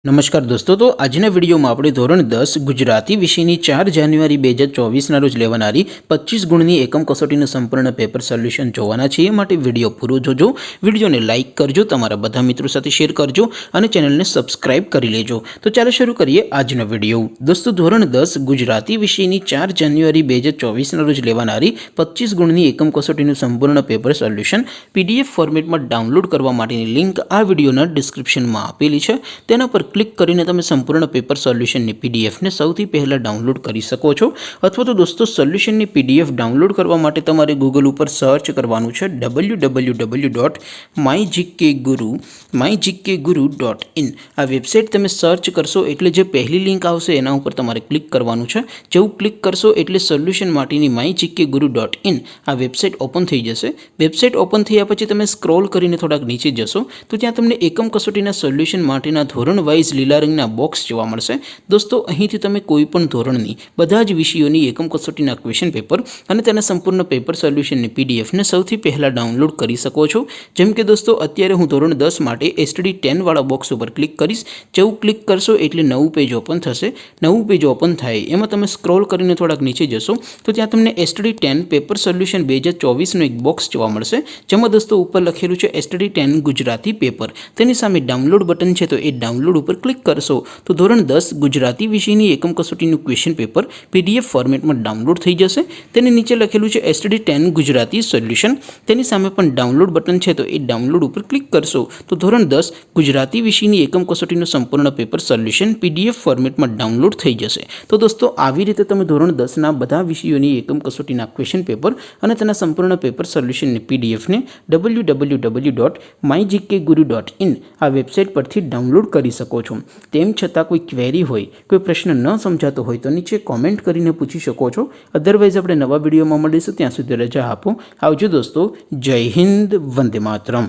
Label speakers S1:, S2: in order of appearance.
S1: नमस्कार दोस्तों, तो आजना वीडियो में આપણે ધોરણ 10 ગુજરાતી વિષયની 4 જાન્યુઆરી 2024ના રોજ લેવાનારી 25 ગુણની એકમ કસોટીનું સંપૂર્ણ પેપર સોલ્યુશન જોવાના છે। એ માટે વિડિયો પૂરો જોજો, વિડિયોને લાઈક કરજો, તમારા બધા મિત્રો સાથે શેર કરજો અને ચેનલને સબસ્ક્રાઇબ કરી લેજો। તો ચાલો શરૂ કરીએ આજનો વિડિયો। દોસ્તો, ધોરણ 10 ગુજરાતી વિષયની 4 જાન્યુઆરી 2024ના રોજ લેવાનારી 25 ગુણની એકમ કસોટીનું સંપૂર્ણ પેપર સોલ્યુશન PDF ફોર્મેટમાં ડાઉનલોડ કરવા માટેની લિંક આ વિડિયોના ડિસ્ક્રિપ્શનમાં આપેલી છે। તેના પર ક્લિક કરીને તમે સંપૂર્ણ પેપર સોલ્યુશનની PDF ને સૌથી પહેલા ડાઉનલોડ કરી શકો છો। અથવા તો દોસ્તો, સોલ્યુશનની PDF ડાઉનલોડ કરવા માટે તમારે ગૂગલ ઉપર સર્ચ કરવાનું છે www.mygkguru.in। આ વેબસાઇટ તમે સર્ચ કરશો એટલે જે પહેલી લિંક આવશે એના ઉપર તમારે ક્લિક કરવાનું છે। જેવું ક્લિક કરશો એટલે સોલ્યુશન માટેની mygkguru.in આ વેબસાઇટ ઓપન થઈ જશે। વેબસાઇટ ઓપન થયા પછી તમે સ્ક્રોલ કરીને થોડાક નીચે જશો તો ત્યાં તમને એકમ કસોટીના સોલ્યુશન માટેના ધોરણ વાઇઝ લીલા રંગના બોક્સ જોવા મળશે। દોસ્તો, અહીંથી તમે કોઈ પણ ધોરણની બધા જ વિષયોની એકમ કસોટીના ક્વેશ્ચન પેપર અને તેના સંપૂર્ણ પેપર સોલ્યુશનની PDF ને સૌથી પહેલા ડાઉનલોડ કરી શકો છો। જેમ કે દોસ્તો, અત્યારે હું ધોરણ 10 માટે STD 10 વાળા બોક્સ ઉપર ક્લિક કરીશ। જેવું ક્લિક કરશો એટલે નવું પેજ ઓપન થશે। નવું પેજ ઓપન થાય એમાં તમે સ્ક્રોલ કરીને થોડાક નીચે જશો તો ત્યાં તમને STD 10 પેપર સોલ્યુશન 2024નું એક બોક્સ જોવા મળશે, જેમાં દોસ્તો ઉપર લખેલું છે STD 10 ગુજરાતી પેપર। તેની સામે ડાઉનલોડ બટન છે, તો એ ડાઉનલોડ ઉપર ક્લિક કરશો તો ધોરણ 10 ગુજરાતી વિષયની એકમ કસોટીનું ક્વેશ્ચન પેપર PDF ફોર્મેટમાં ડાઉનલોડ થઈ જશે। તેની નીચે લખેલું છે STD 10 ગુજરાતી સોલ્યુશન, તેની સામે પણ ડાઉનલોડ બટન છે, તો એ ડાઉનલોડ ઉપર ક્લિક કરશો તો ધોરણ 10 ગુજરાતી વિષયની એકમ કસોટીનું સંપૂર્ણ પેપર સોલ્યુશન PDF ફોર્મેટમાં ડાઉનલોડ થઈ જશે। તો દોસ્તો, આવી રીતે તમે ધોરણ 10ના બધા વિષયોની એકમ કસોટીના ક્વેશ્ચન પેપર અને તેના સંપૂર્ણ પેપર સોલ્યુશનની PDF ને www.mygkguru.in આ વેબસાઇટ પરથી ડાઉનલોડ કરી શકો છો। તેમ છતાં કોઈ ક્વેરી હોય, કોઈ પ્રશ્ન ન સમજાતો હોય તો નીચે કોમેન્ટ કરીને પૂછી શકો છો। અધરવાઇઝ આપણે નવા વિડીયોમાં મળીશું, ત્યાં સુધી રજા આપો। આવજો દોસ્તો, જય હિન્દ, વંદે માતરમ।